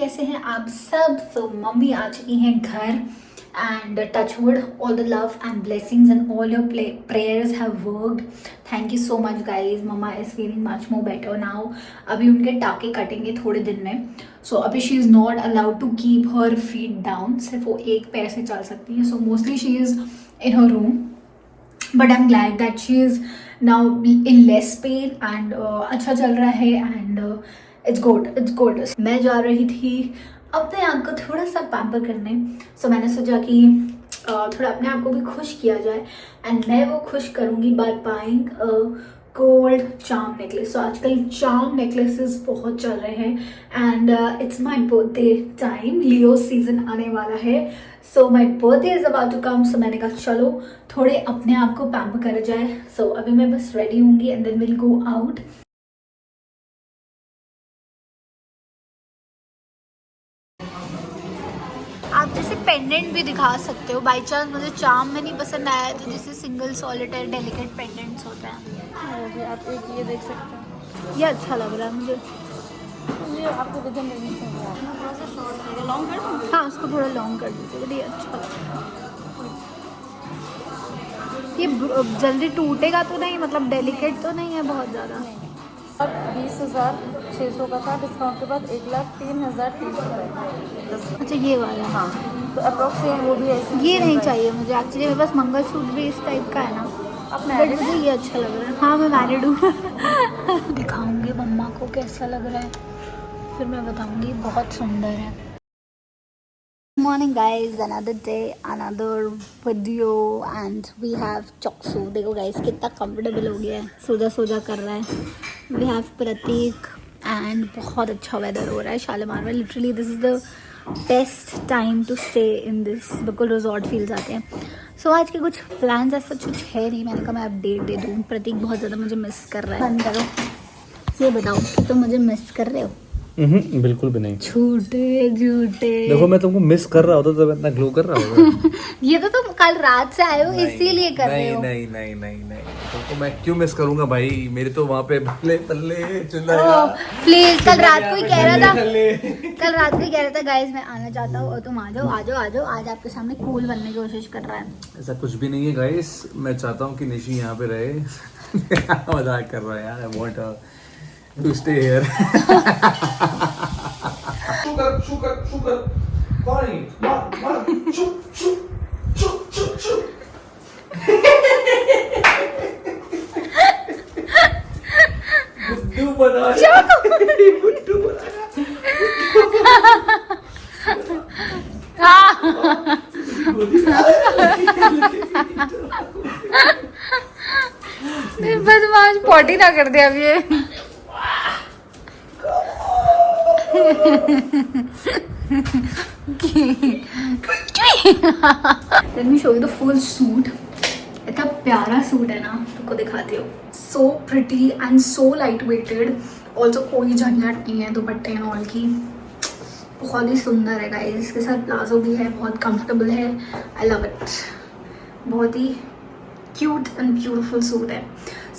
कैसे हैं आप सब। सो मम्मी आ चुकी हैं घर and touch wood, all the love and blessings and all your prayers have worked. Thank you so much guys. Mama is feeling much more better now. अभी उनके टाके कटेंगे थोड़े दिन में. So अभी she is not allowed to keep her feet down. सिर्फ वो एक पैर से चल सकती है. So mostly she is in her room. But I'm glad that she is now in less pain and अच्छा चल रहा है and it's good. मैं जा रही थी अपने आप को थोड़ा सा पैम्पर करने. सो मैंने सोचा कि थोड़ा अपने आप को भी खुश किया जाए एंड मैं वो खुश करूँगी by buying gold charm necklace. So आजकल चार्म नेकलेसेस बहुत चल रहे हैं and it's my birthday time. Leo season आने वाला है. So my birthday is about to come. So मैंने कहा चलो थोड़े अपने आप को पैम्पर करा जाए. सो अभी मैं बस रेडी होंगी and then will go out. आप जैसे पेंडेंट भी दिखा सकते हो. बाई चांस मुझे चार्म में नहीं पसंद आया तो जैसे सिंगल सॉलिटेयर डेलिकेट पेंडेंट्स होते हैं. आप एक ये देख सकते हैं. ये अच्छा लग रहा है मुझे. ये आपको विजन नहीं चाहिए. थोड़ा सा शॉर्ट है. लॉन्ग कर दूँ? हाँ उसको थोड़ा लॉन्ग कर दीजिए. बट ये अच्छा लग रहा है. ये जल्दी टूटेगा तो नहीं, मतलब डेलिकेट तो नहीं है बहुत ज़्यादा. अब 20,600 का था. डिस्काउंट के बाद 1,03,300. अच्छा ये वाला. हाँ तो अप्रॉक्स सेम वो भी ऐसे. ये नहीं चाहिए मुझे एक्चुअली. मेरे पास मंगलसूत्र भी इस टाइप का है ना. अब बट मुझे ये अच्छा लग रहा है. हाँ मैं मैरिड हूँ. दिखाऊंगी मम्मा को कैसा लग रहा है फिर मैं बताऊंगी. बहुत सुंदर है. Morning guys, another day, another video and we have Choksu. देखो guys कितना comfortable हो गया है. सोजा कर रहा है. We have Pratik and बहुत अच्छा weather हो रहा है शालीमार में. Literally this is the best time to stay in this. बिल्कुल resort feels आते हैं. So आज के कुछ plans ऐसा कुछ है नहीं. मैंने कहा मैं अपडेट दे दूँ. प्रतीक बहुत ज़्यादा मुझे मिस कर रहा है. बंद करो. ये बताओ कि तुम मुझे मिस कर रहे हो? बिल्कुल भी नहीं. झूठे. देखो मैं तुमको मिस कर रहा होता तो इतना ग्लो कर रहा होगा. ये तो तुम कल रात से आए हो इसीलिए कर रहे हो. नहीं तुमको मैं क्यों मिस करूंगा भाई. मेरे तो वहाँ पे भले प्लीज. कल रात को ही कह रहा था गाइस मैं आना चाहता हूँ और तुम आ जाओ. आज आपके सामने कूल बनने की कोशिश कर रहा है. ऐसा कुछ भी नहीं है गाइस. मैं चाहता हूँ कि निशी यहाँ पे रहे. मजाक कर रहा है यार. I want to stay here. Sugar. Fine. Shoot. बुद्धू बनाया. बदमाश पॉटी ना कर दे अब ये. Let me show you the full suit. इतना प्यारा सूट है ना. तुमको दिखाती हूँ. So pretty and so light weighted. Also कोई झंझट नहीं है दुपट्टे एंड ऑल की. बहुत ही सुंदर है गाइस. इसके साथ प्लाजो भी है. बहुत कंफर्टेबल है. I love it. बहुत ही क्यूट एंड ब्यूटीफुल सूट है.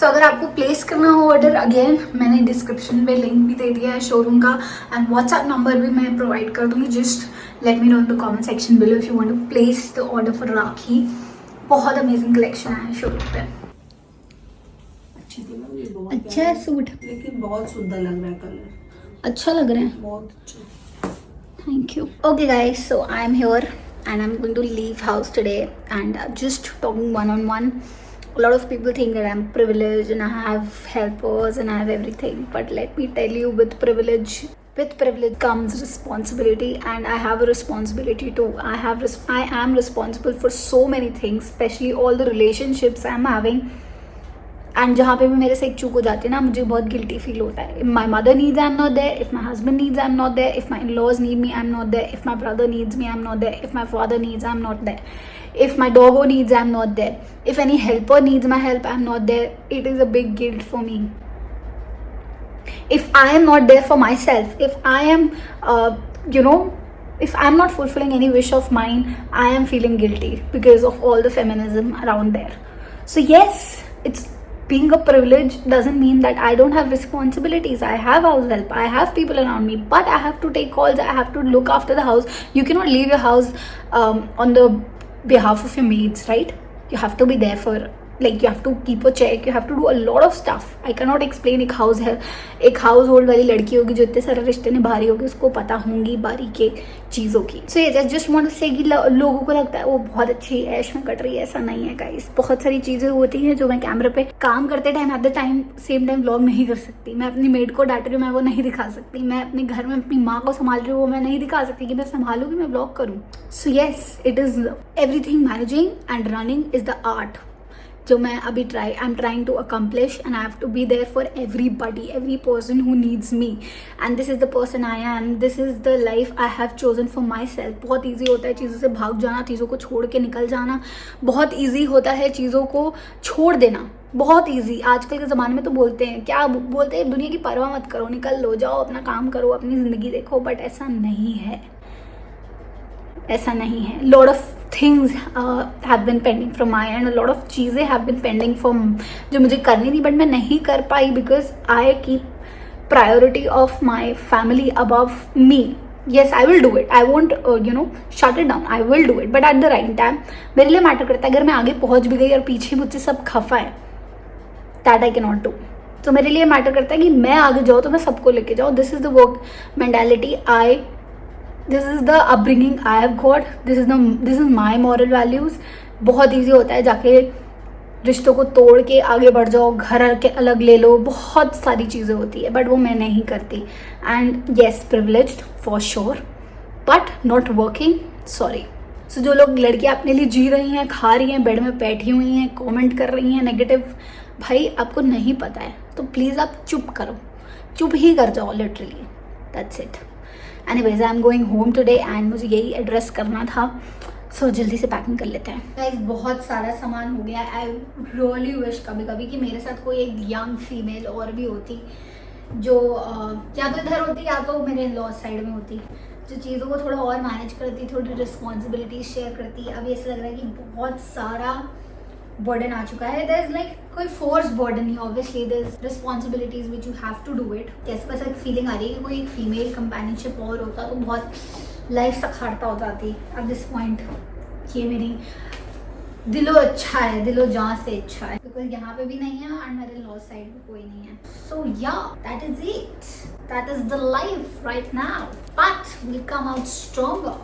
सो अगर आपको प्लेस करना हो ऑर्डर, अगेन मैंने डिस्क्रिप्शन में लिंक भी दे दिया है शोरूम का एंड व्हाट्सएप नंबर भी मैं प्रोवाइड कर दूँगी. Just let me know in the comment section below if you want to place the order for rakhi. बहुत अमेजिंग कलेक्शन है शोरूम पे. अच्छा है सूट. लेकिन बहुत सुंदर लग रहा है. कलर अच्छा लग रहा है. बहुत अच्छा. Thank you. Okay guys, so I'm here and I'm going to leave house today and just talking one-on-one. A lot of people think that I'm privileged and I have helpers and I have everything, but let me tell you, with privilege comes responsibility, and I have a responsibility too. I am responsible for so many things, especially all the relationships I'm having. And जहाँ पे भी मेरे से एक चूक हो जाती है ना, मुझे बहुत गिल्टी फील होता है. If my mother needs I am not there. If my husband needs I am not there. If my in laws need me I am not there. If my brother needs me I am not there. If my father needs I am not there. If my doggo needs, I'm not there. If any helper needs my help, I'm not there. It is a big guilt for me. If I am not there for myself, if I am, if I'm not fulfilling any wish of mine, I am feeling guilty because of all the feminism around there. So yes, it's being a privilege doesn't mean that I don't have responsibilities. I have house help, I have people around me, but I have to take calls, I have to look after the house. You cannot leave your house on the behalf of your maids, right? You have to be there for, like, you have to keep a check, you have to do a lot of stuff. I cannot explain. एक house hold वाली लड़की होगी जो इतने सारे रिश्ते निभा रही होगी, उसको पता होंगी बारीकी चीज़ों की. सो ये जस्ट वांट टू से कि लोगों को लगता है वो बहुत अच्छी ऐश में कट रही है. ऐसा नहीं है गाइस. बहुत सारी चीज़ें होती हैं जो मैं कैमरे पे काम करते time at the time same time vlog नहीं कर सकती. मैं अपनी मेड को डांट रही हूँ, मैं वो नहीं दिखा सकती. मैं अपने घर में अपनी माँ को संभाल रही हूँ, वो मैं नहीं दिखा सकती कि मैं संभालूँ कि मैं व्लॉग करूँ. So yes, it is everything. Managing and running is the art जो मैं अभी I am trying to accomplish, and I have to be there for everybody, every person who needs me, and this is the person I am. This is the life I have chosen for myself. बहुत easy होता है चीज़ों से भाग जाना, चीज़ों को छोड़ के निकल जाना. बहुत ईजी होता है चीज़ों को छोड़ देना, बहुत ईजी. आजकल के ज़माने में तो बोलते हैं, क्या बोलते हैं, दुनिया की परवाह मत करो, निकल लो, जाओ अपना काम करो, अपनी ज़िंदगी देखो. बट ऐसा नहीं है, ऐसा नहीं है. Lot of things have been pending from my end. Lot of चीज़ें हैव बिन पेंडिंग फ्रॉम जो मुझे करनी थी बट मैं नहीं कर पाई because I keep priority of my family above me. Yes, I will do it. I won't, shut it down. I will do it. But at the right time, मेरे लिए मैटर करता है. अगर मैं आगे पहुंच भी गई और पीछे मुझसे सब खफा है, that I cannot do. तो मेरे लिए मैटर करता है कि मैं आगे जाऊँ तो मैं सबको लेके जाऊँ. This is the work mentality this is the upbringing I have got. This is my moral values. बहुत ईजी होता है जाके रिश्तों को तोड़ के आगे बढ़ जाओ, घर के अलग ले लो, बहुत सारी चीज़ें होती है बट वो मैं नहीं करती. And yes, privileged for sure but not working, sorry. So जो लोग लड़कियाँ अपने लिए जी रही हैं, खा रही हैं, बेड में बैठी हुई हैं, कमेंट कर रही हैं नेगेटिव, भाई आपको नहीं पता है तो प्लीज़ आप चुप करो, चुप ही कर जाओ literally. That's it. Anyways, I am going home today and मुझे यही एड्रेस करना था. सो जल्दी से पैकिंग कर लेते हैं. गाइस, बहुत सारा सामान हो गया. आई रियली विश कभी कभी कि मेरे साथ कोई एक यंग फीमेल और भी होती जो या तो इधर होती या तो मेरे लॉ साइड में होती, जो चीज़ों को थोड़ा और मैनेज करती, थोड़ी रिस्पॉन्सिबिलिटी शेयर करती. अभी ऐसा लग रहा है कि बहुत सारा बर्डन आ चुका है. देयर इज लाइक कोई फोर्स बर्डन नहीं. Obviously there is responsibilities which you have to do it. जैसे बस एक फीलिंग आ रही है कि कोई एक फीमेल कंपेनियनशिप और होता तो बहुत लाइफ सखारता हो जाती. एट दिस पॉइंट ये मेरी दिलो अच्छा है, दिलो जान से अच्छा है, बिकॉज यहाँ पे भी नहीं है और मेरे लॉ साइड में कोई नहीं है. सो या that is it, that is the life right now, but will come out stronger.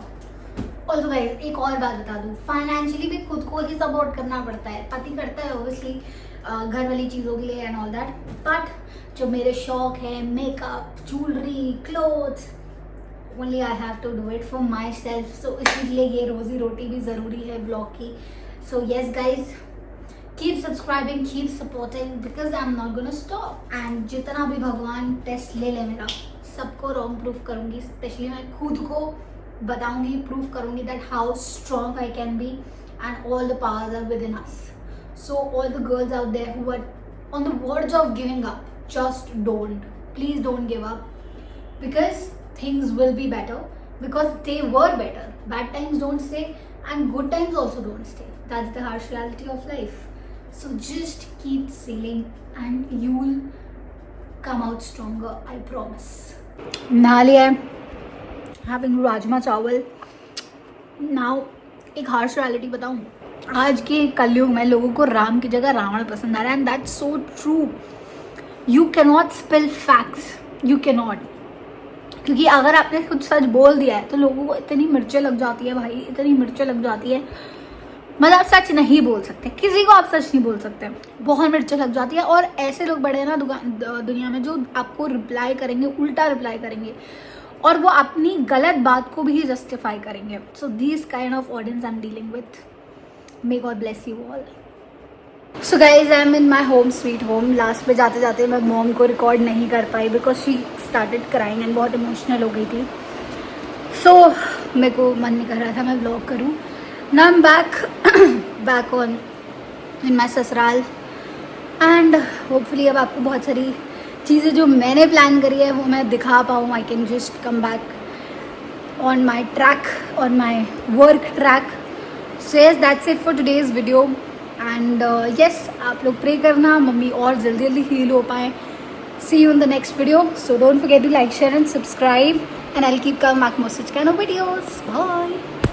Also guys, एक और बात बता दूँ, फाइनेंशियली भी खुद को ही सपोर्ट करना पड़ता है. पति करता है ऑब्वियसली घर वाली चीज़ों के लिए एंड ऑल दैट, बट जो मेरे शौक है, makeup, jewellery, clothes, only I have to do it for myself. So इसीलिए ये रोज़ी रोटी भी ज़रूरी है ब्लॉग की. So yes guys, keep subscribing, keep supporting, because I am not gonna stop. And जितना भी भगवान टेस्ट ले ले मेरा, सबको रॉन्ग प्रूफ करूँगी. स्पेशली मैं खुद को बताऊँगी, प्रूफ करूँगी that how strong I can be and all the powers are within us. So all the girls out there who are on the words of giving up, just don't, please don't give up, because things will be better, because they were better. Bad times don't stay and good times also don't stay. That's the harsh reality of life. So just keep sailing and you'll come out stronger, I promise. Nalia, having rajma chawal. Now एक harsh reality बताऊँ, आज के कलयुग में लोगों को राम की जगह रावण पसंद आ रहा है, and that's so true. You cannot spill facts. You cannot. क्योंकि अगर आपने कुछ सच बोल दिया है तो लोगों को इतनी मिर्चें लग जाती है भाई, इतनी मिर्चें लग जाती है. मतलब आप सच नहीं बोल सकते, किसी को आप सच नहीं बोल सकते, बहुत मिर्चें लग जाती है. और ऐसे लोग बड़े हैं ना दुनिया में जो आपको रिप्लाई करेंगे, उल्टा रिप्लाई करेंगे, और वो अपनी गलत बात को भी जस्टिफाई करेंगे. So this kind of audience I am dealing with. May God bless you all. So guys, I am in my home sweet home. Last पे जाते जाते मैं मॉम को रिकॉर्ड नहीं कर पाई because she started crying and बहुत emotional हो गई थी. सो मेरे को मन नहीं कर रहा था मैं व्लॉग करूँ. Now I am back on in my ससुराल एंड होपफुली अब आपको बहुत सारी चीज़ें जो मैंने प्लान करी है वो मैं दिखा पाऊँ. I can just come back on my track, on my work track. So yes, that's it for today's video. And yes, आप लोग प्रे करना मम्मी और जल्दी जल्दी हील हो पाए. See you in the next video. So don't forget to like, share and subscribe. And I'll keep coming back more such kind of videos. Bye.